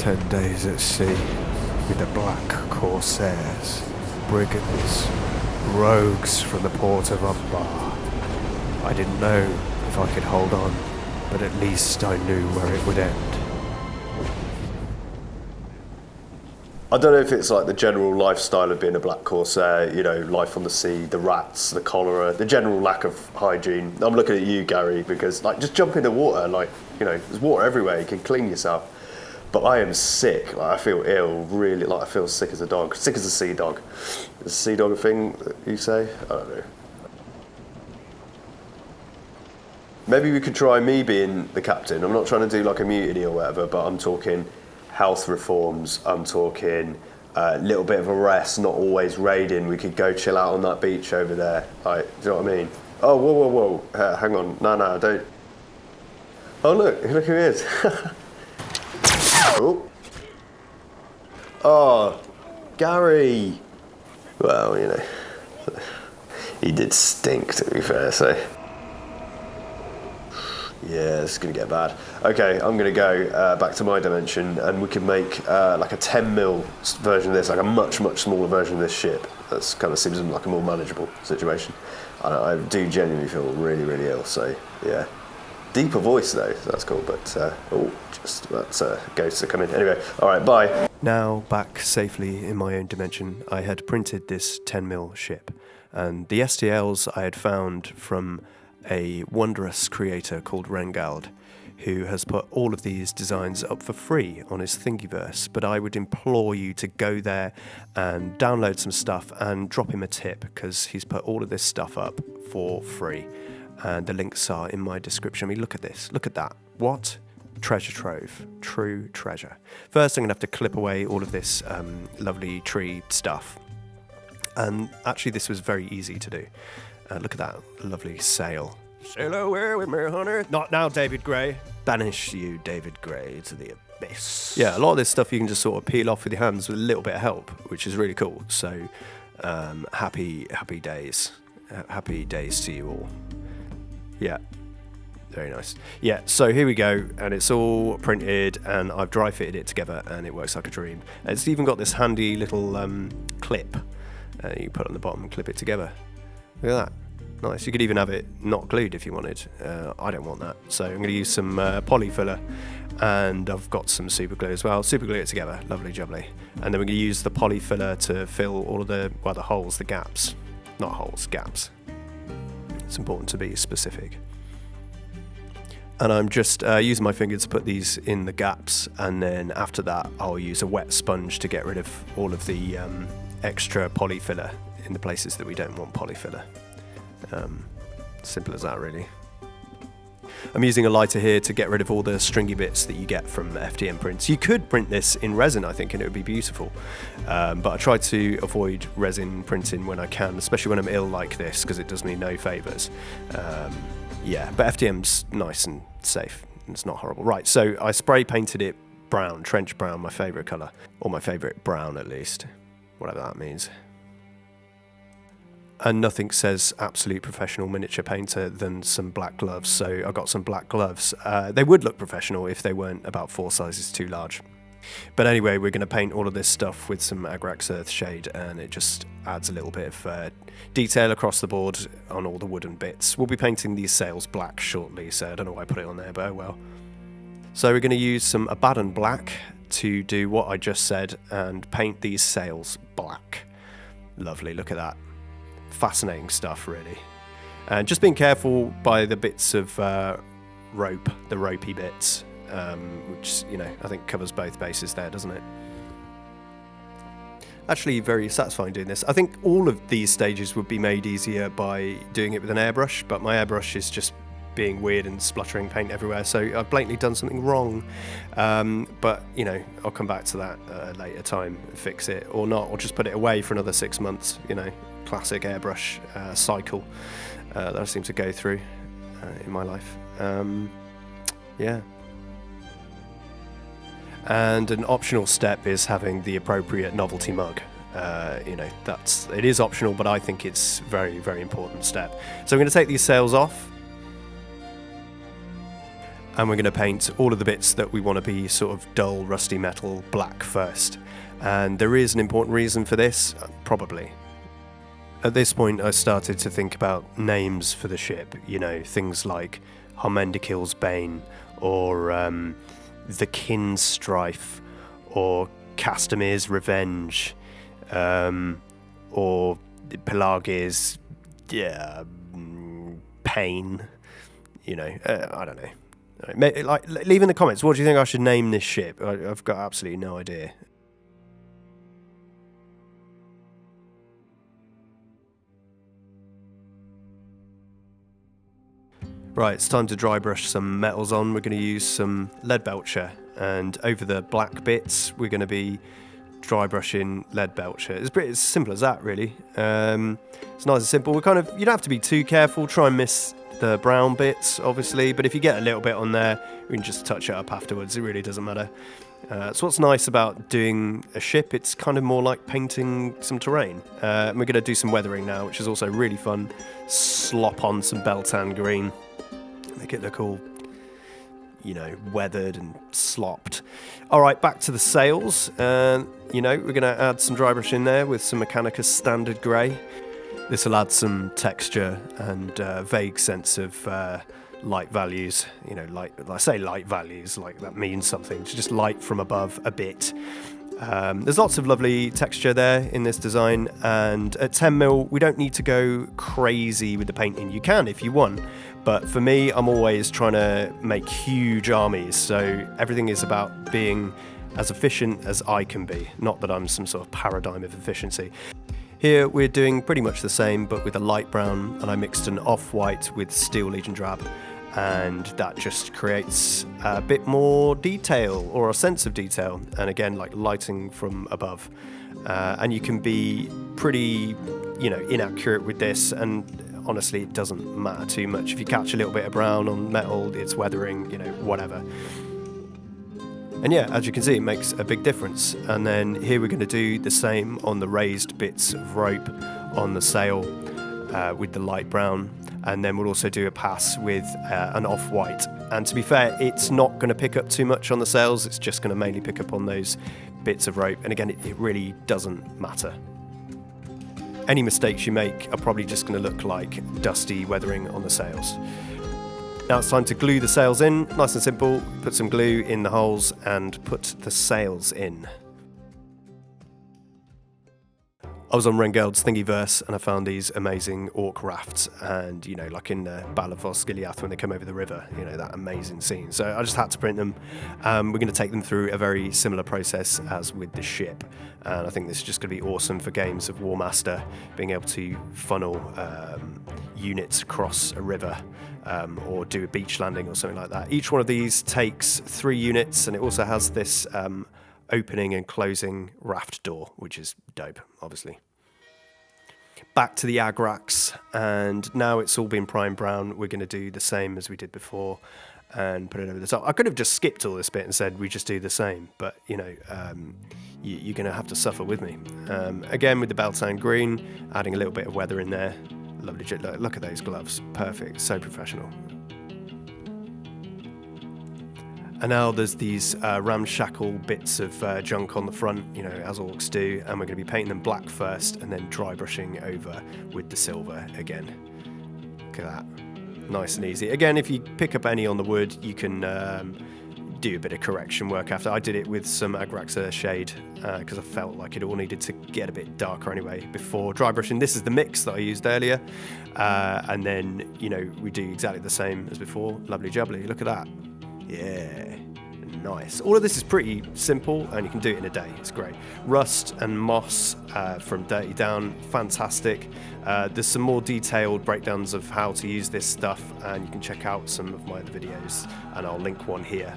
10 days at sea with the black Corsairs, brigands, rogues from the port of Embark. I didn't know if I could hold on, but at least I knew where it would end. I don't know if it's like the general lifestyle of being a black Corsair, you know, life on the sea, the rats, the cholera, the general lack of hygiene. I'm looking at you, Gary, because like just jump in the water, like, you know, there's water everywhere, you can clean yourself. But I am sick, like I feel ill, really, like I feel sick as a dog, sick as a sea dog. Is a sea dog a thing that you say? I don't know. Maybe we could try me being the captain. I'm not trying to do like a mutiny or whatever, but I'm talking health reforms, I'm talking a little bit of a rest, not always raiding. We could go chill out on that beach over there. Like, do you know what I mean? Oh, whoa, hang on. No, don't. Oh, look who he is. Oh, Gary. Well, you know, he did stink, to be fair, so. Yeah, this is going to get bad. Okay, I'm going to go back to my dimension, and we can make like a 10 mil version of this, like a much smaller version of this ship. That's kind of seems like a more manageable situation. I do genuinely feel really ill, so yeah. Deeper voice though, so that's cool, but just that's ghosts are coming. Anyway, alright, bye. Now, back safely in my own dimension, I had printed this 10 mil ship, and the STLs I had found from a wondrous creator called Rengald, who has put all of these designs up for free on his Thingiverse, but I would implore you to go there and download some stuff and drop him a tip, because he's put all of this stuff up for free, and the links are in my description. I mean, look at this, look at that. What? Treasure trove, true treasure. First, I'm going to have to clip away all of this lovely tree stuff, and actually this was very easy to do. Look at that lovely sail. Sail away with me, honey. Not now, David Gray. Banish you, David Gray, to the abyss. Yeah, a lot of this stuff you can just sort of peel off with your hands with a little bit of help, which is really cool. So, happy days. Happy days to you all. Yeah, very nice. Yeah, so here we go, and it's all printed, and I've dry fitted it together, and it works like a dream. And it's even got this handy little clip you put on the bottom and clip it together. Look at that. Nice. You could even have it not glued if you wanted. I don't want that. So I'm going to use some poly filler, and I've got some super glue as well. Super glue it together. Lovely jubbly. And then we're going to use the poly filler to fill all of the holes, the gaps. Not holes, gaps. It's important to be specific. And I'm just using my fingers to put these in the gaps, and then after that I'll use a wet sponge to get rid of all of the extra poly filler in the places that we don't want poly filler. Simple as that, really. I'm using a lighter here to get rid of all the stringy bits that you get from FDM prints. You could print this in resin, I think, and it would be beautiful. But I try to avoid resin printing when I can, especially when I'm ill like this, because it does me no favours. Yeah, but FDM's nice and safe. It's not horrible. Right, so I spray painted it brown, trench brown, my favourite colour. Or my favourite brown, at least. Whatever that means. And nothing says absolute professional miniature painter than some black gloves, so I got some black gloves. They would look professional if they weren't about 4 sizes too large. But anyway, we're going to paint all of this stuff with some Agrax Earth Shade, and it just adds a little bit of detail across the board on all the wooden bits. We'll be painting these sails black shortly, so I don't know why I put it on there, but oh well. So we're going to use some Abaddon Black to do what I just said and paint these sails black. Lovely, look at that. Fascinating stuff, really. And just being careful by the bits of rope, the ropey bits, which, you know, I think covers both bases there, doesn't it? Actually, very satisfying doing this. I think all of these stages would be made easier by doing it with an airbrush, but my airbrush is just being weird and spluttering paint everywhere, so I've blatantly done something wrong. But, you know, I'll come back to that at a later time and fix it, or not, or just put it away for another 6 months, you know. Classic airbrush cycle that I seem to go through in my life. Yeah. And an optional step is having the appropriate novelty mug. You know, it is optional, but I think it's very important step. So I'm going to take these sails off. And we're going to paint all of the bits that we want to be sort of dull, rusty metal black first. And there is an important reason for this, probably. At this point, I started to think about names for the ship, you know, things like Homendikil's Bane, or the Kin's Strife, or Castamir's Revenge, or Pelagi's Pain, you know, I don't know. Like, leave in the comments, what do you think I should name this ship? I've got absolutely no idea. Right, it's time to dry brush some metals on. We're going to use some lead belcher, and over the black bits we're going to be dry brushing lead belcher. It's pretty as simple as that, really. It's nice and simple. You don't have to be too careful. Try and miss the brown bits, obviously, but if you get a little bit on there, we can just touch it up afterwards. It really doesn't matter. So what's nice about doing a ship, it's kind of more like painting some terrain. And we're going to do some weathering now, which is also really fun. Slop on some Beltan green. Make it look all, you know, weathered and slopped. All right, back to the sails. You know, we're going to add some dry brush in there with some Mechanicus Standard Grey. This will add some texture and vague sense of light values. You know, light. I say light values, like that means something. It's just light from above a bit. There's lots of lovely texture there in this design, and at 10mm we don't need to go crazy with the painting. You can if you want, but for me, I'm always trying to make huge armies, so everything is about being as efficient as I can be, not that I'm some sort of paradigm of efficiency. Here we're doing pretty much the same, but with a light brown, and I mixed an off-white with Steel Legion Drab, and that just creates a bit more detail, or a sense of detail, and again, like lighting from above. And you can be pretty, you know, inaccurate with this, and honestly, it doesn't matter too much. If you catch a little bit of brown on metal, it's weathering, you know, whatever. And yeah, as you can see, it makes a big difference. And then here we're going to do the same on the raised bits of rope on the sail with the light brown. And then we'll also do a pass with an off-white. And to be fair, it's not going to pick up too much on the sails. It's just going to mainly pick up on those bits of rope. And again, it really doesn't matter. Any mistakes you make are probably just going to look like dusty weathering on the sails. Now it's time to glue the sails in. Nice and simple. Put some glue in the holes and put the sails in. I was on Rengeld's Thingiverse and I found these amazing orc rafts, and you know, like in Balafos Gileath when they come over the river, you know, that amazing scene. So I just had to print them. We're going to take them through a very similar process as with the ship, and I think this is just going to be awesome for games of War Master, being able to funnel units across a river, or do a beach landing or something like that. Each one of these takes 3 units, and it also has this opening and closing raft door, which is dope, obviously. Back to the Agrax, and now it's all been prime brown. We're going to do the same as we did before and put it over the top. I could have just skipped all this bit and said we just do the same, but you know, you're going to have to suffer with me. Again, with the Beltan green, adding a little bit of weather in there. Lovely. Look at those gloves, perfect, so professional. And now there's these ramshackle bits of junk on the front, you know, as orcs do, and we're going to be painting them black first and then dry brushing over with the silver again. Look at that. Nice and easy. Again, if you pick up any on the wood, you can do a bit of correction work after. I did it with some Agraxa shade because I felt like it all needed to get a bit darker anyway before dry brushing. This is the mix that I used earlier. And then, you know, we do exactly the same as before. Lovely jubbly. Look at that. Yeah, nice. All of this is pretty simple and you can do it in a day. It's great. Rust and moss from Dirty Down, fantastic. There's some more detailed breakdowns of how to use this stuff, and you can check out some of my other videos, and I'll link one here.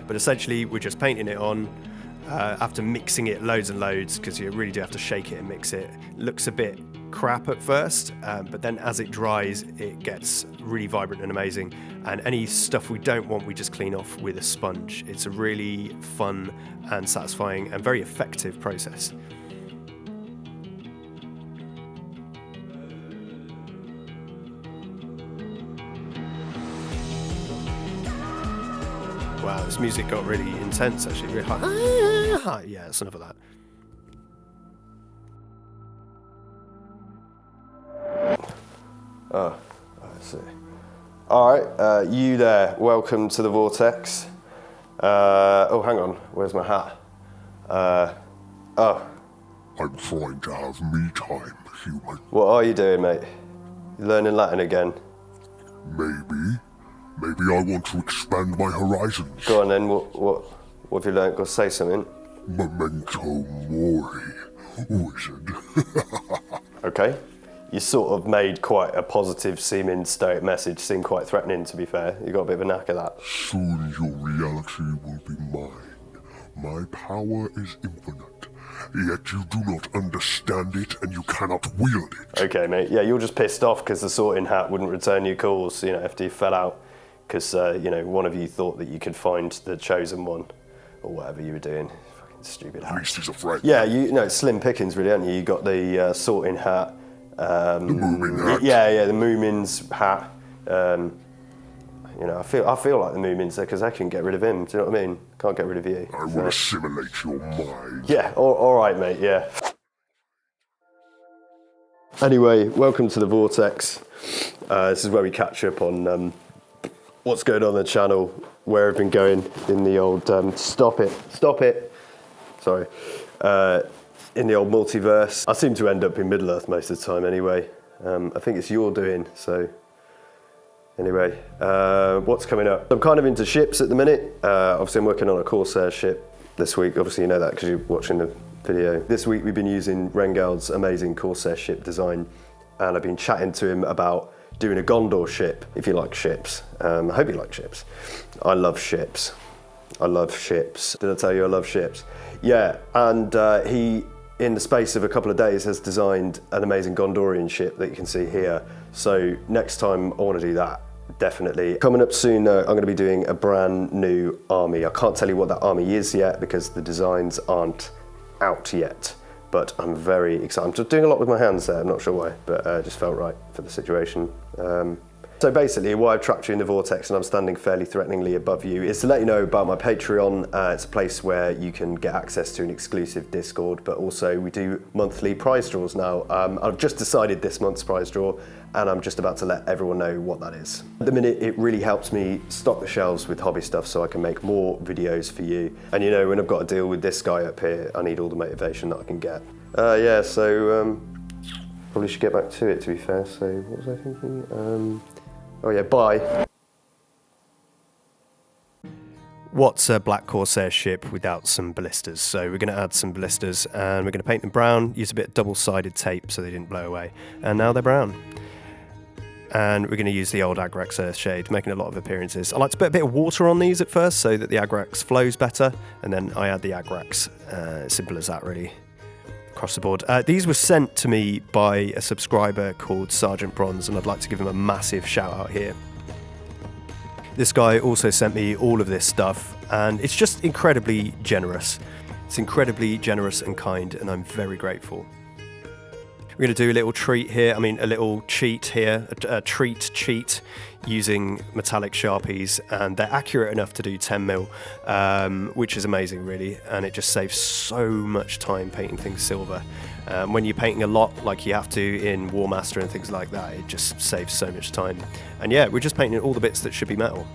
But essentially, we're just painting it on after mixing it loads and loads, because you really do have to shake it and mix it. It looks a bit crap at first, but then as it dries, it gets really vibrant and amazing. And any stuff we don't want, we just clean off with a sponge. It's a really fun and satisfying and very effective process. Wow, this music got really intense actually, really high. Yeah, it's enough of that. Oh, I see. Alright, you there, welcome to the Vortex. Oh, hang on, where's my hat? Oh. I'm trying to have me time, human. What are you doing, mate? You learning Latin again? Maybe I want to expand my horizons. Go on then, what have you learnt? Go say something. Memento mori, wizard. Okay. You sort of made quite a positive seeming stoic message seem quite threatening, to be fair. You got a bit of a knack of that. Soon your reality will be mine. My power is infinite, yet you do not understand it and you cannot wield it. Okay, mate. Yeah, you're just pissed off because the sorting hat wouldn't return your calls, after you fell out. Because, one of you thought that you could find the chosen one, or whatever you were doing. Fucking stupid hat. At least he's a friend. Yeah, it's slim pickings, really, haven't you? You got the sorting hat. The Moomin hat. Yeah, the Moomin's hat. I feel like the Moomin's there because they can get rid of him. Do you know what I mean? Can't get rid of you. I will assimilate your mind. Yeah, all right, mate. Yeah. Anyway, welcome to the Vortex. This is where we catch up on what's going on the channel, where I've been going in the old stop it. Sorry. In the old multiverse. I seem to end up in Middle-earth most of the time anyway. I think it's your doing, so... Anyway, what's coming up? I'm kind of into ships at the minute. Obviously I'm working on a Corsair ship this week. Obviously you know that because you're watching the video. This week we've been using Rengald's amazing Corsair ship design, and I've been chatting to him about doing a Gondor ship, if you like ships. I hope you like ships. I love ships. Did I tell you I love ships? Yeah, and he, in the space of a couple of days, has designed an amazing Gondorian ship that you can see here. So next time I want to do that, definitely. Coming up soon, I'm going to be doing a brand new army. I can't tell you what that army is yet because the designs aren't out yet, but I'm very excited. I'm just doing a lot with my hands there, I'm not sure why, but it just felt right for the situation. So basically, why I've trapped you in the Vortex and I'm standing fairly threateningly above you is to let you know about my Patreon. It's a place where you can get access to an exclusive Discord, but also we do monthly prize draws now. I've just decided this month's prize draw, and I'm just about to let everyone know what that is. At the minute, it really helps me stock the shelves with hobby stuff so I can make more videos for you. And when I've got to deal with this guy up here, I need all the motivation that I can get. Probably should get back to it, to be fair. So what was I thinking? Oh yeah, bye. What's a black Corsair ship without some ballistas? So we're going to add some ballistas and we're going to paint them brown, use a bit of double-sided tape so they didn't blow away. And now they're brown. And we're going to use the old Agrax Earthshade, making a lot of appearances. I like to put a bit of water on these at first so that the Agrax flows better, and then I add the Agrax. Simple as that, really. Across the board. These were sent to me by a subscriber called Sergeant Bronze, and I'd like to give him a massive shout out here. This guy also sent me all of this stuff, and it's just incredibly generous. It's incredibly generous and kind, and I'm very grateful. We're going to do a little treat here, a little cheat here, a treat cheat using metallic Sharpies, and they're accurate enough to do 10mm, which is amazing really, and it just saves so much time painting things silver. When you're painting a lot like you have to in War Master and things like that, it just saves so much time. And yeah, we're just painting all the bits that should be metal.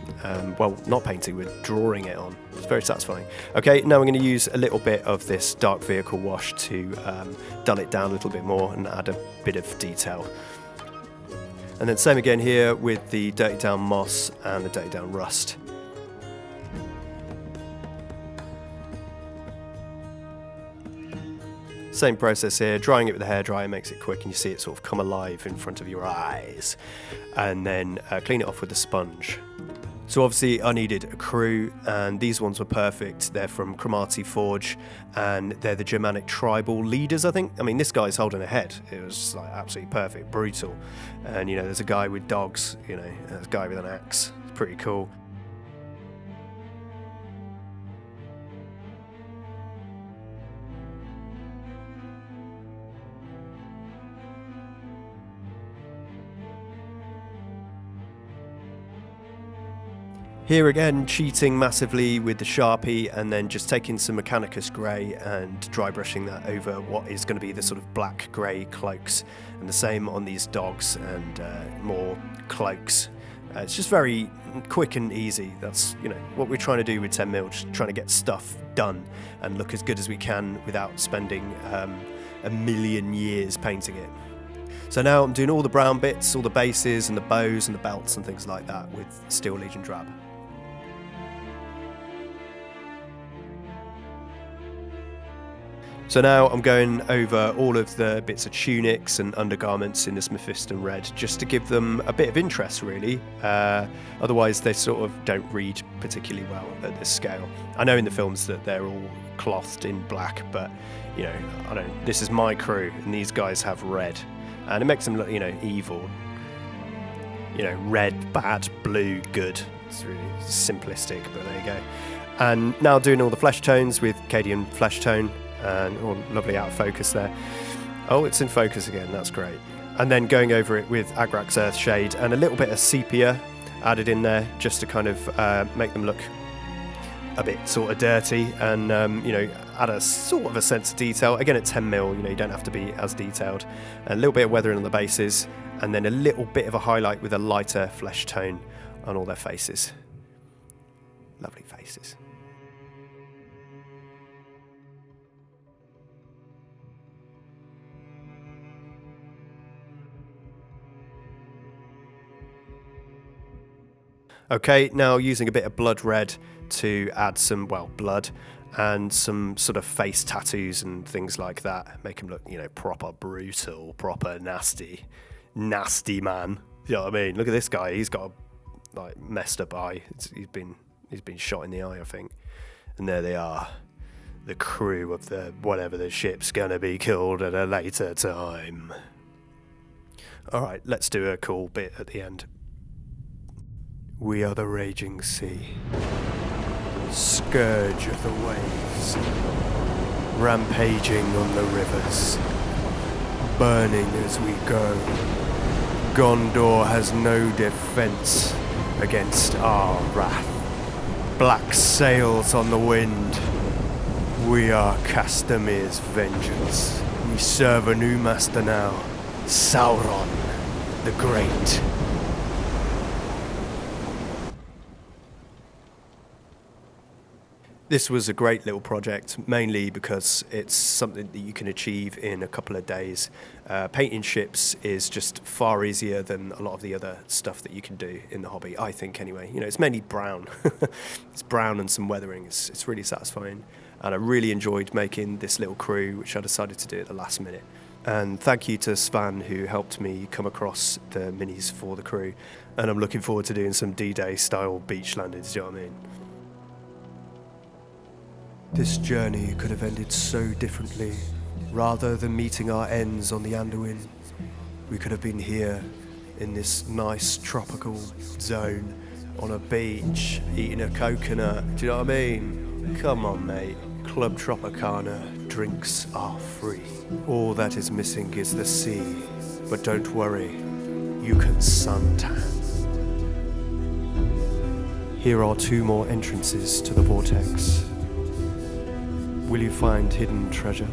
Well, not painting, we're drawing it on. It's very satisfying. Okay, now we're going to use a little bit of this dark vehicle wash to dull it down a little bit more and add a bit of detail. And then same again here with the dirty down moss and the dirty down rust. Same process here, drying it with a hairdryer makes it quick and you see it sort of come alive in front of your eyes. And then clean it off with a sponge. So obviously I needed a crew, and these ones were perfect. They're from Cromarty Forge, and they're the Germanic tribal leaders, I think. This guy's holding a head. It was like absolutely perfect, brutal. And there's a guy with dogs, there's a guy with an axe. It's pretty cool. Here again, cheating massively with the Sharpie and then just taking some Mechanicus grey and dry brushing that over what is going to be the sort of black grey cloaks. And the same on these dogs and more cloaks. It's just very quick and easy. That's, you know, what we're trying to do with 10mm, just trying to get stuff done and look as good as we can without spending a million years painting it. So now I'm doing all the brown bits, all the bases and the bows and the belts and things like that with Steel Legion Drab. So now I'm going over all of the bits of tunics and undergarments in this Mephiston red just to give them a bit of interest, really. Otherwise they sort of don't read particularly well at this scale. I know in the films that they're all clothed in black, but you know, this is my crew and these guys have red. And it makes them look, you know, evil. You know, red, bad, blue, good. It's really simplistic, but there you go. And now doing all the flesh tones with Cadian flesh tone. And lovely out of focus there. Oh, it's in focus again, that's great. And then going over it with Agrax Earthshade and a little bit of sepia added in there just to kind of make them look a bit sort of dirty and, you know, add a sort of a sense of detail. Again, at 10mm, you know, you don't have to be as detailed. A little bit of weathering on the bases and then a little bit of a highlight with a lighter flesh tone on all their faces. Lovely faces. Okay, now using a bit of blood red to add some, well, blood and some sort of face tattoos and things like that. Make him look, you know, proper brutal, proper nasty man. You know what I mean? Look at this guy. He's got a like messed up eye. He's been shot in the eye, I think. And there they are, the crew of the whatever the ship's gonna be killed at a later time. All right, let's do a cool bit at the end. We are the raging sea, scourge of the waves, rampaging on the rivers, burning as we go. Gondor has no defense against our wrath. Black sails on the wind. We are Castamir's vengeance. We serve a new master now, Sauron the Great. This was a great little project, mainly because it's something that you can achieve in a couple of days. Painting ships is just far easier than a lot of the other stuff that you can do in the hobby, I think anyway. You know, it's mainly brown. It's brown and some weathering. It's really satisfying. And I really enjoyed making this little crew, which I decided to do at the last minute. And thank you to Svan, who helped me come across the minis for the crew. And I'm looking forward to doing some D-Day style beach landings, do you know what I mean? This journey could have ended so differently. Rather than meeting our ends on the Anduin, we could have been here in this nice tropical zone on a beach, eating a coconut. Do you know what I mean? Come on, mate. Club Tropicana, drinks are free. All that is missing is the sea. But don't worry, you can suntan. Here are 2 more entrances to the vortex. Will you find hidden treasure?